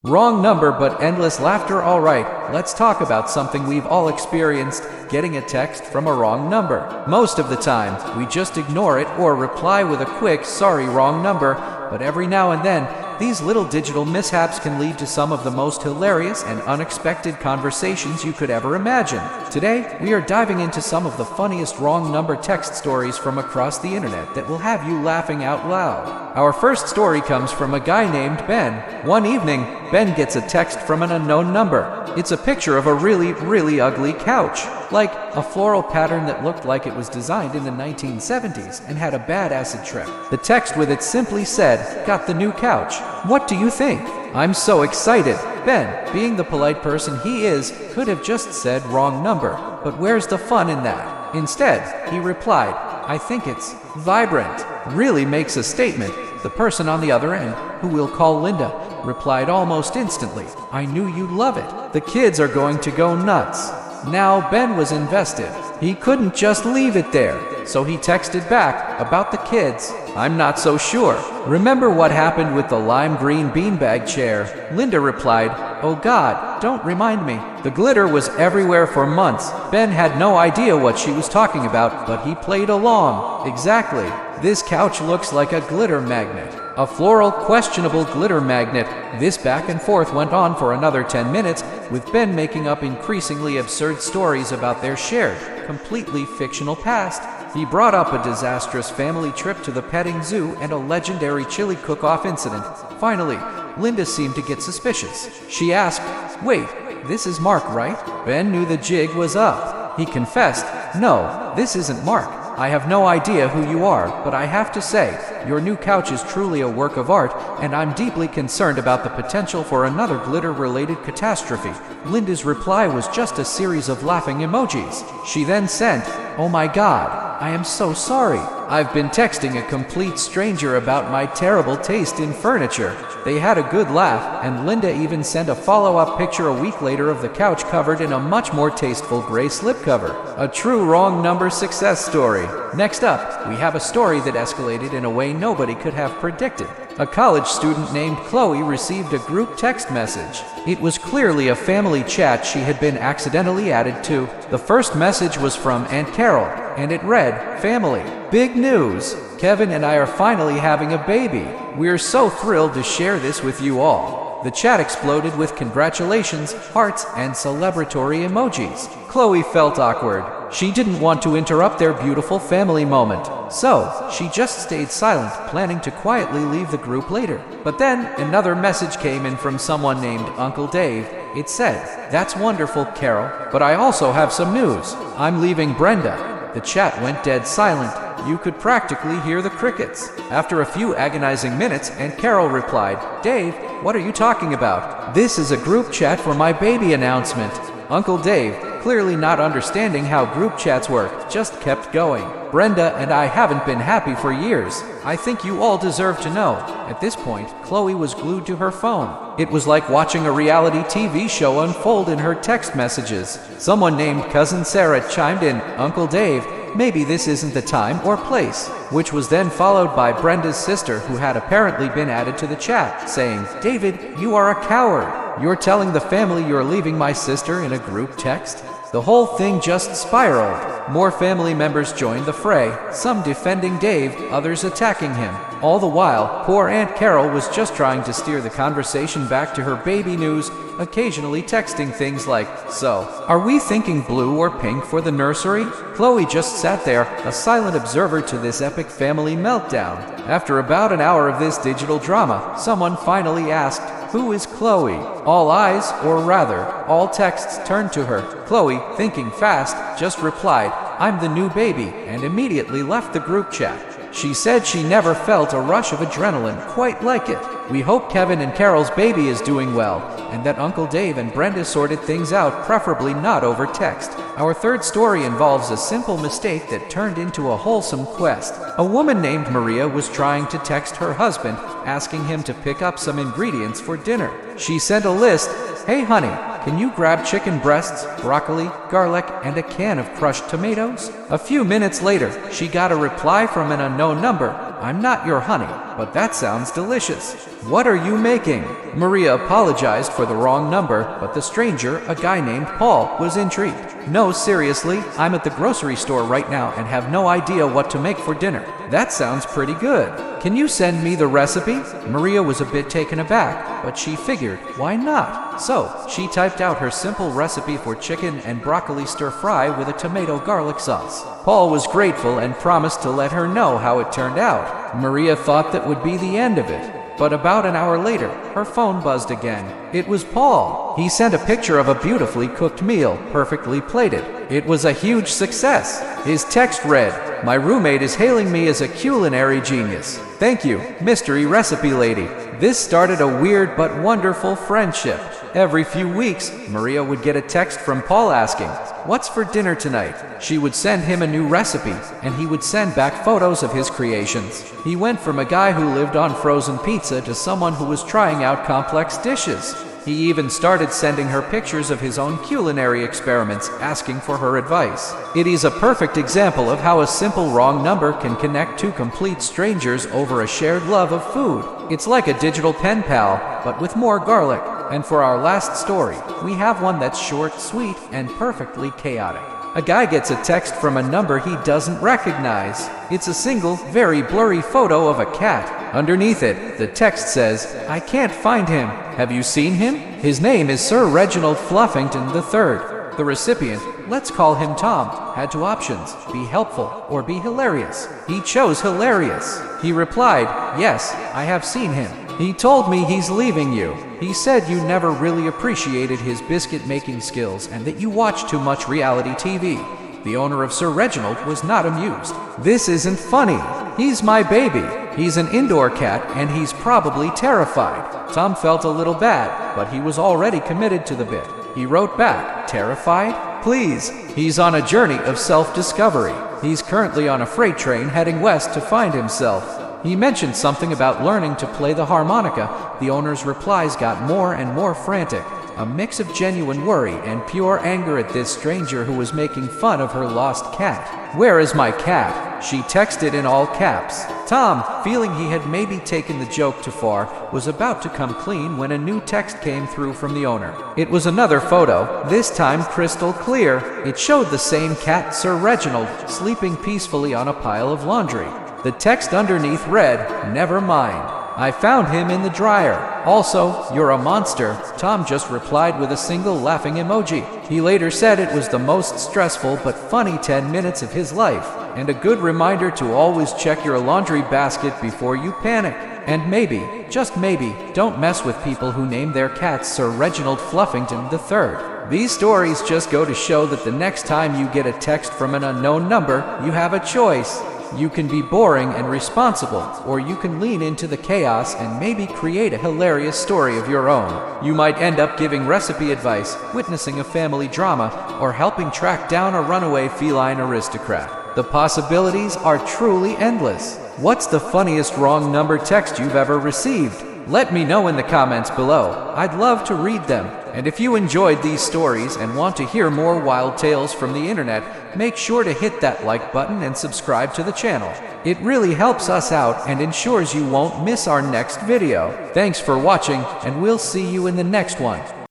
Wrong number but endless laughter. Alright, let's talk about something we've all experienced, getting a text from a wrong number. Most of the time, we just ignore it or reply with a quick, sorry, wrong number, but every now and then, these little digital mishaps can lead to some of the most hilarious and unexpected conversations you could ever imagine. Today, we are diving into some of the funniest wrong number text stories from across the internet that will have you laughing out loud. Our first story comes from a guy named Ben. One evening, Ben gets a text from an unknown number. It's a picture of a really ugly couch, like a floral pattern that looked like it was designed in the 1970s and had a bad acid trip. The text with it simply said, "Got the new couch. What do you think?" I'm so excited. Ben, being the polite person he is, could have just said wrong number, but where's the fun in that? Instead, he replied, "I think it's vibrant." Really makes a statement. The person on the other end, who we'll call Linda, replied almost instantly, "I knew you'd love it. The kids are going to go nuts." Now Ben was invested. He couldn't just leave it there, so he texted back, "About the kids, I'm not so sure. Remember what happened with the lime green beanbag chair?" Linda replied, "Oh God, don't remind me." The glitter was everywhere for months. Ben had no idea what she was talking about, but he played along. Exactly. This couch looks like a glitter magnet. A floral, questionable glitter magnet. This back and forth went on for another 10 minutes, with Ben making up increasingly absurd stories about their shared, completely fictional past. He brought up a disastrous family trip to the petting zoo and a legendary chili cook-off incident. Finally, Linda seemed to get suspicious. She asked, "Wait, this is Mark, right?" Ben knew the jig was up. He confessed, "No, this isn't Mark. I have no idea who you are, but I have to say, your new couch is truly a work of art, and I'm deeply concerned about the potential for another glitter-related catastrophe." Linda's reply was just a series of laughing emojis. She then sent, "Oh my God, I am so sorry. I've been texting a complete stranger about my terrible taste in furniture." They had a good laugh, and Linda even sent a follow-up picture a week later of the couch covered in a much more tasteful gray slipcover. A true wrong number success story. Next up, we have a story that escalated in a way nobody could have predicted. A college student named Chloe received a group text message. It was clearly a family chat she had been accidentally added to. The first message was from Aunt Carol, and it read, "Family, big news. Kevin and I are finally having a baby. We're so thrilled to share this with you all." The chat exploded with congratulations, hearts, and celebratory emojis. Chloe felt awkward. She didn't want to interrupt their beautiful family moment, so she just stayed silent, planning to quietly leave the group later. But then another message came in from someone named Uncle Dave. It said, "That's wonderful, Carol, but I also have some news. I'm leaving Brenda." The chat went dead silent. You could practically hear the crickets. After a few agonizing minutes, Aunt Carol replied, "Dave, what are you talking about? This is a group chat for my baby announcement." Uncle Dave, clearly not understanding how group chats work, just kept going. "Brenda and I haven't been happy for years. I think you all deserve to know." At this point, Chloe was glued to her phone. It was like watching a reality TV show unfold in her text messages. Someone named Cousin Sarah chimed in, "Uncle Dave, maybe this isn't the time or place," which was then followed by Brenda's sister, who had apparently been added to the chat, saying, "David, you are a coward. You're telling the family you're leaving my sister in a group text?" The whole thing just spiraled. More family members joined the fray, some defending Dave, others attacking him. All the while, poor Aunt Carol was just trying to steer the conversation back to her baby news, occasionally texting things like, "So, are we thinking blue or pink for the nursery?" Chloe just sat there, a silent observer to this epic family meltdown. After about an hour of this digital drama, someone finally asked, "Who is Chloe?" All eyes, or rather, all texts turned to her. Chloe, thinking fast, just replied, "I'm the new baby," and immediately left the group chat. She said she never felt a rush of adrenaline quite like it. We hope Kevin and Carol's baby is doing well, and that Uncle Dave and Brenda sorted things out, preferably not over text. Our third story involves a simple mistake that turned into a wholesome quest. A woman named Maria was trying to text her husband, asking him to pick up some ingredients for dinner. She sent a list. "Hey honey, can you grab chicken breasts, broccoli, garlic, and a can of crushed tomatoes?" A few minutes later, she got a reply from an unknown number. I'm not your honey, but that sounds delicious. What are you making? Maria apologized for the wrong number, but the stranger, a guy named Paul, was intrigued. No, seriously, I'm at the grocery store right now and have no idea what to make for dinner. That sounds pretty good. Can you send me the recipe? Maria was a bit taken aback, but she figured, why not? So, she typed out her simple recipe for chicken and broccoli stir-fry with a tomato garlic sauce. Paul was grateful and promised to let her know how it turned out. Maria thought that would be the end of it. But about an hour later, her phone buzzed again. It was Paul. He sent a picture of a beautifully cooked meal, perfectly plated. It was a huge success. His text read, "My roommate is hailing me as a culinary genius. Thank you, mystery recipe lady." This started a weird but wonderful friendship. Every few weeks, Maria would get a text from Paul asking, "What's for dinner tonight?" She would send him a new recipe, and he would send back photos of his creations. He went from a guy who lived on frozen pizza to someone who was trying out complex dishes. He even started sending her pictures of his own culinary experiments, asking for her advice. It is a perfect example of how a simple wrong number can connect two complete strangers over a shared love of food. It's like a digital pen pal, but with more garlic. And for our last story, we have one that's short, sweet, and perfectly chaotic. A guy gets a text from a number he doesn't recognize. It's a single, very blurry photo of a cat. Underneath it, the text says, "I can't find him. Have you seen him? His name is Sir Reginald Fluffington III." The recipient, let's call him Tom, had two options: be helpful or be hilarious. He chose hilarious. He replied, "Yes, I have seen him. He told me he's leaving you. He said you never really appreciated his biscuit-making skills and that you watch too much reality TV." The owner of Sir Reginald was not amused. "This isn't funny. He's my baby. He's an indoor cat and he's probably terrified." Tom felt a little bad, but he was already committed to the bit. He wrote back, "Terrified? Please. He's on a journey of self-discovery. He's currently on a freight train heading west to find himself." He mentioned something about learning to play the harmonica. The owner's replies got more and more frantic. A mix of genuine worry and pure anger at this stranger who was making fun of her lost cat. "Where is my cat?" she texted in all caps. Tom, feeling he had maybe taken the joke too far, was about to come clean when a new text came through from the owner. It was another photo, this time crystal clear. It showed the same cat, Sir Reginald, sleeping peacefully on a pile of laundry. The text underneath read, "Never mind. I found him in the dryer. Also, you're a monster." Tom just replied with a single laughing emoji. He later said it was the most stressful but funny 10 minutes of his life, and a good reminder to always check your laundry basket before you panic. And maybe, just maybe, don't mess with people who name their cats Sir Reginald Fluffington III. These stories just go to show that the next time you get a text from an unknown number, you have a choice. You can be boring and responsible, or you can lean into the chaos and maybe create a hilarious story of your own. You might end up giving recipe advice, witnessing a family drama, or helping track down a runaway feline aristocrat. The possibilities are truly endless. What's the funniest wrong number text you've ever received? Let me know in the comments below. I'd love to read them. And if you enjoyed these stories and want to hear more wild tales from the internet, make sure to hit that like button and subscribe to the channel. It really helps us out and ensures you won't miss our next video. Thanks for watching, and we'll see you in the next one.